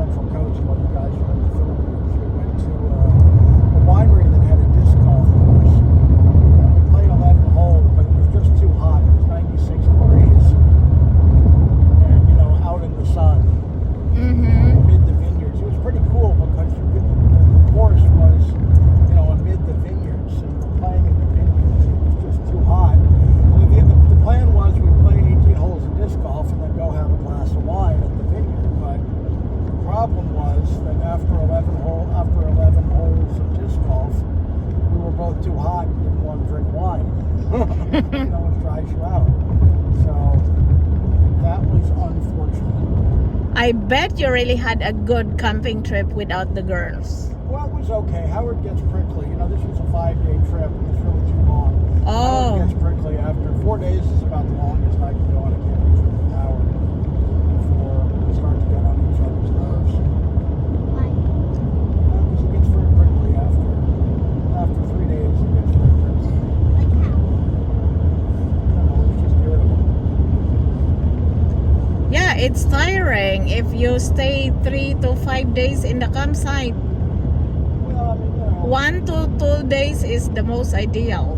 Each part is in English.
Central Coast while you guys were in the Philippines. We went to a winery that had a disc golf course. We played 11 holes, but it was just too hot. It was 96 degrees. And, you know, out in the sun, amid the vineyards. It was pretty cool because the course was, you know, amid the vineyards. And we were playing in the vineyards. It was just too hot. And the plan was we'd play 18 holes of disc golf and then go have a glass of wine at the vineyard. But the problem was that after 11 holes of disc golf, we were both too hot and didn't want to drink wine. You know, it dries you out. So that was unfortunate. I bet you really had a good camping trip without the girls. Well, it was okay. Howard gets prickly. You know, this was a 5-day trip and it's really too long. Oh. Howard gets prickly after 4 days is about the longest I can go on a camping trip with Howard before we start to get on each other's nerves. Why? Because he gets very prickly after 3 days. He gets very prickly. Like how? I don't know. It's just irritable. Yeah, it's tiring if you stay 3 to 5 days in the campsite. Well, I mean, you know. 1 to 2 days is the most ideal.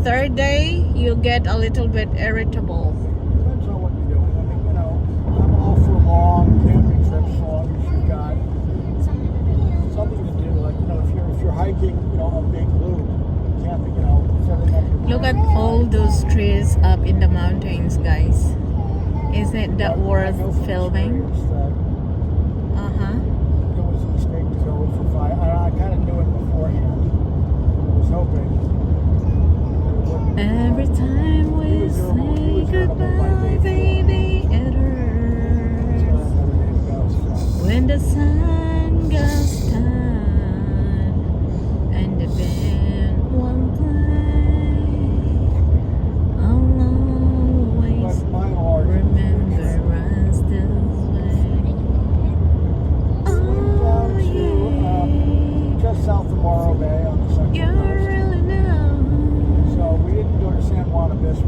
Third day, you get a little bit irritable. Depends on what you're doing. I mean, you know, I'm all for long camping trips so long as you've got something to do. Like, you know, if you're hiking, you know, a big loop, camping, you know, setting up your Look at all those trees up in the mountains, guys. Isn't that worth filming? It was a mistake to go with for 5. I kind of knew it beforehand. I was hoping. Every time we say goodbye, baby, it hurts. When the sun goes down and the band won't play, I'll always remember us this way. Oh, yeah. Just south of Morro Bay on the Central You Coast. really know. So we didn't go to San Juan Obispo.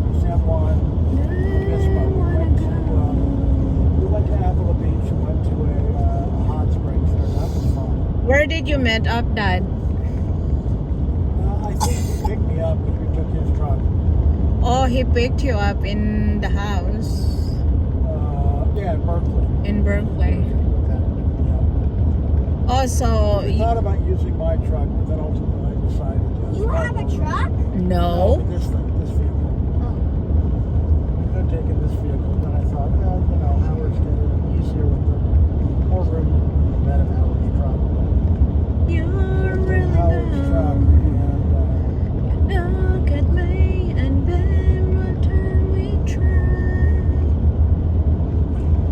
We went to Avila Beach and went to a hot springs there. That was fun. Where did you meet up, Dad? I think he picked me up because we took his truck. Oh, he picked you up in the house Yeah, in Berkeley. in Berkeley. Oh, so We thought about using my truck, but then ultimately I decided. You have a truck? no. This vehicle. We could have taken this vehicle, but I thought, well, you know, Howard's getting it easier with the more room in the bed of Howard's truck. You really Howard's truck, know. and Look at me and then what time we try.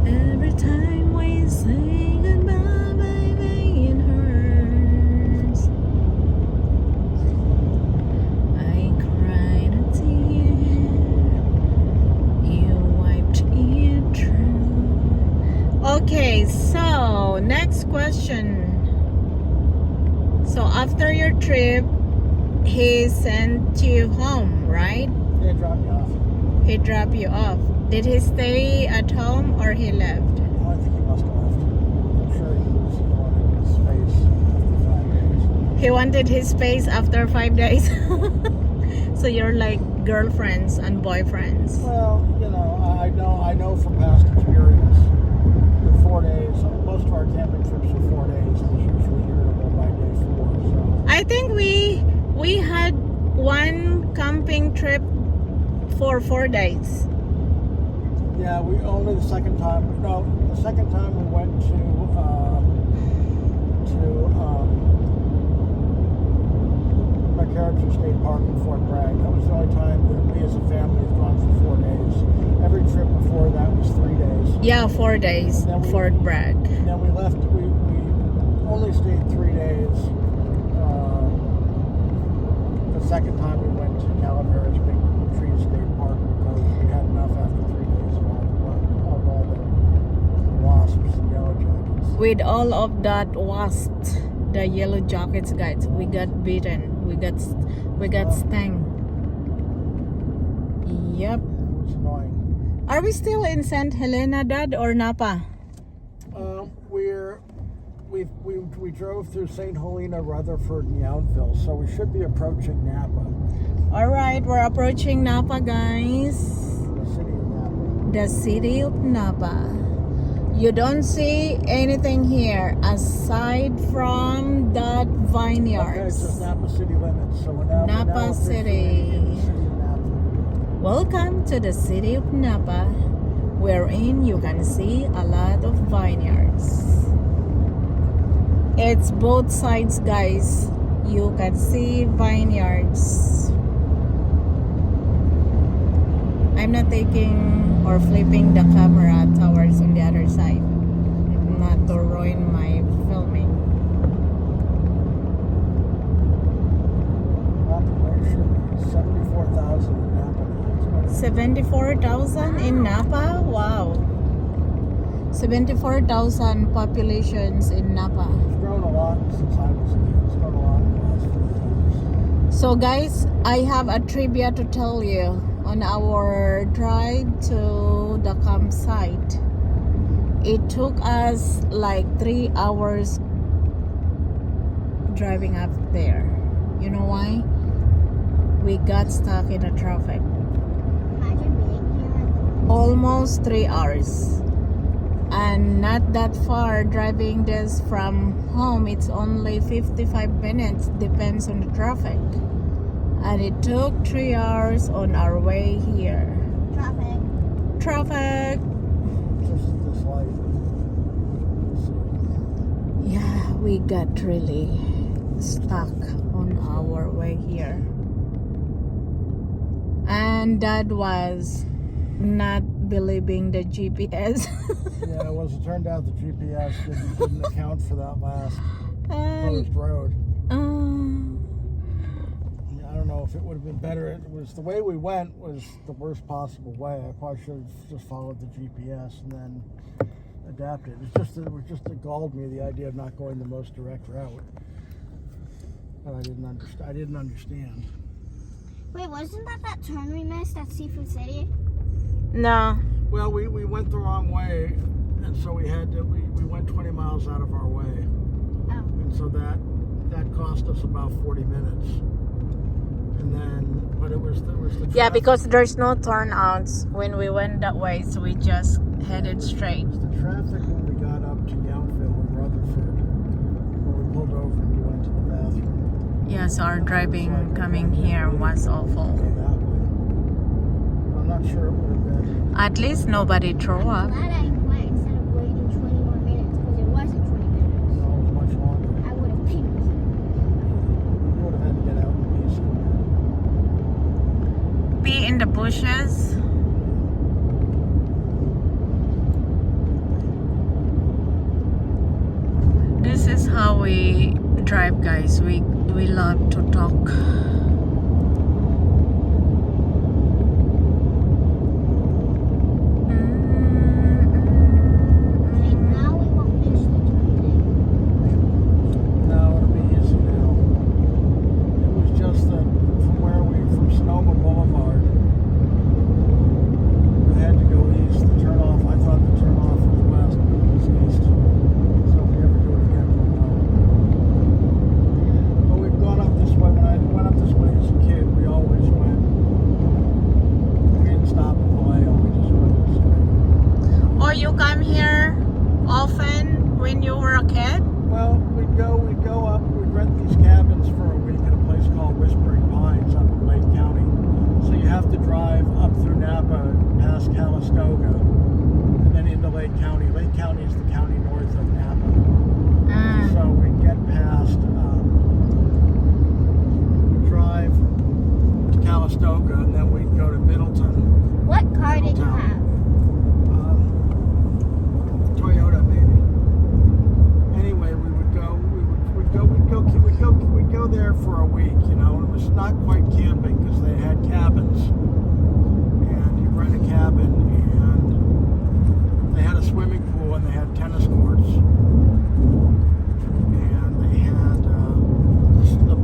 Every time we say goodbye, baby, it hurts. I cried a tear. You wiped it through. Okay, so next question. So after your trip, he sent you home, right? they dropped me off. He dropped you off. Did he stay at home or he left? Well, I think he must have left. I'm sure he wanted his space after 5 days. He wanted his space after 5 days. So you're like girlfriends and boyfriends. Well, you know, I know from past experience that 4 days, most of our camping trips are 4 days, and it's usually irritable by day 4. So I think we had one camping trip for 4 days. yeah, we only the second time we went to McCarran State Park in Fort Bragg. That was the only time that we as a family have gone for 4 days. Every trip before that was 3 days. Yeah, 4 days. Fort Bragg. And then we left. We only stayed 3 days. The second time we went to Calaveras Big Tree State Park because we had enough after 3 days of all the wasps and yellow jackets. With all of that wasp, the yellow jackets, guys, we got bitten. We got stung. Yep. It was annoying. Are we still in St. Helena, Dad, or Napa? we drove through St. Helena, Rutherford, and Yountville, so we should be approaching Napa, Alright, we're approaching Napa, guys. the city of Napa. The city of Napa. You don't see anything here aside from that Okay, it vineyards. says Napa city limits, so we're now Napa officially City. in the city of Napa. Welcome to the city of Napa, wherein you can see a lot of vineyards. It's both sides, guys. You can see vineyards. I'm not taking or flipping the camera towards on the other side, not to ruin my filming. Population is 74,000 in Napa now. 74,000 in Napa? Wow. 74,000 populations in Napa. It's grown a lot since I was a kid. It's grown a lot in the last few years. So guys, I have a trivia to tell you. On our drive to the campsite, it took us like 3 hours driving up there. You know why? We got stuck in the traffic. Imagine being here. Almost 3 hours. And not that far driving this from home. It's only 55 minutes, depends on the traffic. And it took 3 hours on our way here. Traffic. Traffic. Just this light. Yeah, we got really stuck on our way here. And Dad was not believing the GPS. Yeah, it was. It turned out the GPS didn't account for that last And, closed road. I don't know if it would have been better. It was the way we went was the worst possible way. I probably should have just followed the GPS and then adapted. It galled me the idea of not going the most direct route. But I didn't understand. Wait, wasn't that turn we missed at Seafood City? no. Well, we went the wrong way, and so we went 20 miles out of our way, Oh. and so that cost us about 40 minutes. And then, but it was the Yeah, traffic. because there's no turnouts when we went that way, so we just headed straight. It was the traffic when we got up to Yountville and Rutherford, where we pulled over and we went to the bathroom. Yes, our driving coming here was Go awful. that way. I'm not sure it would have been. At least nobody threw I'm up. glad I went instead of waiting 20 more minutes because it wasn't 20 minutes. No, it was much longer. I would have pinked. We would have had to get out and be somewhere. Be in the bushes. This is how we drive, guys. We love to talk. Okay, now we won't miss the turn. No, it'll be easy now. It was just that from Sonoma Boulevard, we had to go east. The turnoff, I thought the turnoff was west, but it was east. So if we ever do it again, we'll know. But we've gone up this way. When I went up this way as a kid, we always went. We didn't stop in Vallejo. We just went this way. Or you come here often when you were a kid? Well, we'd go up, we'd rent these cabins for a week at a place called Whispering Pines up in Lake County. So you have to drive up through Napa, past Calistoga, and then into Lake County. Lake County is the county north of Napa. So we'd get past, we'd drive to Calistoga, and then we'd go to Middleton. What car did you Middletown. have? Toyota, maybe. Anyway, we'd go there for a week, you know, and it was not quite camping because they had cabins. And you rent a cabin, and they had a swimming pool and they had tennis courts. And they had,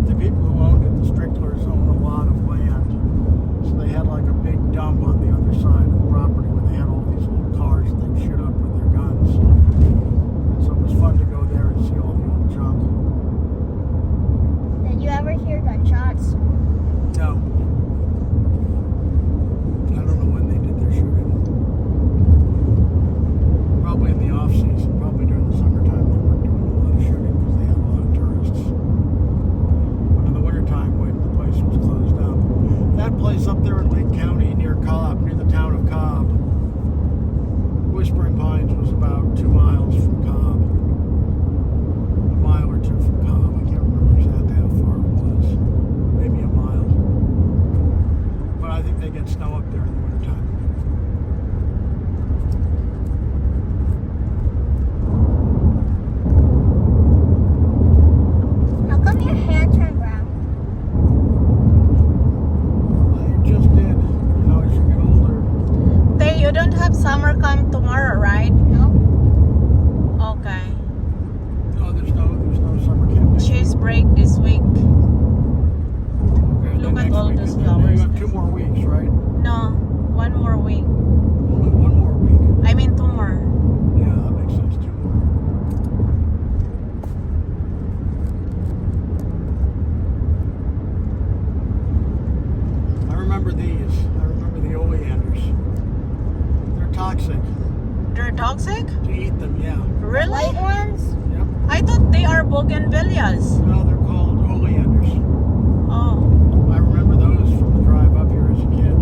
the people who owned it, the Stricklers, owned a lot of land. So they had like a big dump on the other side of the property where they had all these little cars that they'd shoot up with their guns. So it was fun to go there and see all miles from Cobb. A mile or two from Cobb. I can't remember exactly how far it was. Maybe a mile. But I think they get snow up there in the wintertime. How come your hair turned brown? I just did. You know, as you get older. Tay, you don't have summer camp tomorrow, right? No. Okay. No, there's no summer camp. Cheese break this week. Okay, Look then at next all week, those then flowers. You have 2 more weeks, right? No, one more week. Only 1 more week. I mean 2 more. Yeah, that makes sense. 2 more. I remember these. I remember the oleanders. They're toxic. They're toxic? To eat them, yeah. Really? White ones? Yep. I thought they are bougainvilleas. No, they're called oleanders. Oh. I remember those from the drive up here as a kid.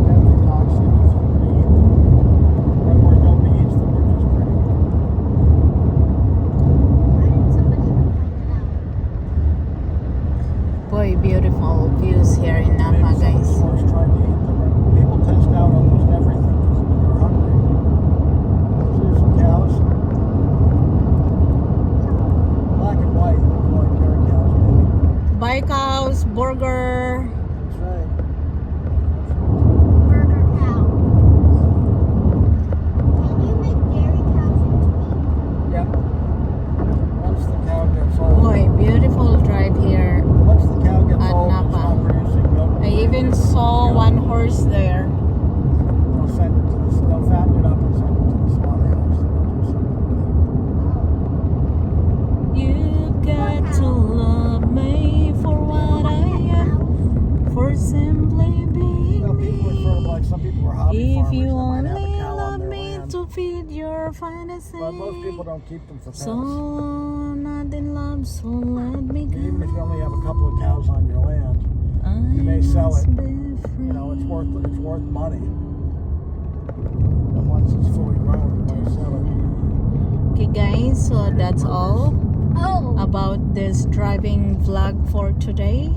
They're toxic if you were to eat them. Of course, nobody eats them. They're just pretty. Why didn't somebody ever point that out? Boy, beautiful views here in Napa, Maybe some guys. stores tried to eat them. People test out almost everything because they're hungry. There's some cows. Black and white. They call it dairy cows, maybe. Buy cows, burger. That's right. Burger cow. Can you make dairy cows into meat? Yep. Once the cow gets old. Boy, beautiful drive here. Once the cow gets At old, Napa. it's not producing milk. I even saw one horse there. They'll send it to the. They'll fatten it up and send it to the slaughterhouse. They'll do something with it. You got to love me for what I am, for simply being Well, people are sort of like some people are hobby If farmers. you They might only have a cow on love their me land. to feed your fantasy, But most people don't keep them for pets. so not in love, so let me go. Even if you only have a couple of cows on your land, you may sell it. You know, it's worth money. And once it's fully grown, you may sell it. Okay, guys, so that's all Oh. about this driving vlog for today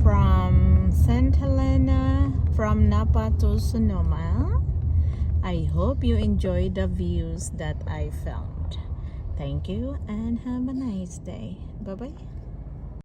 from St. Helena, from Napa to Sonoma. I hope you enjoyed the views that I filmed. Thank you and have a nice day. Bye bye.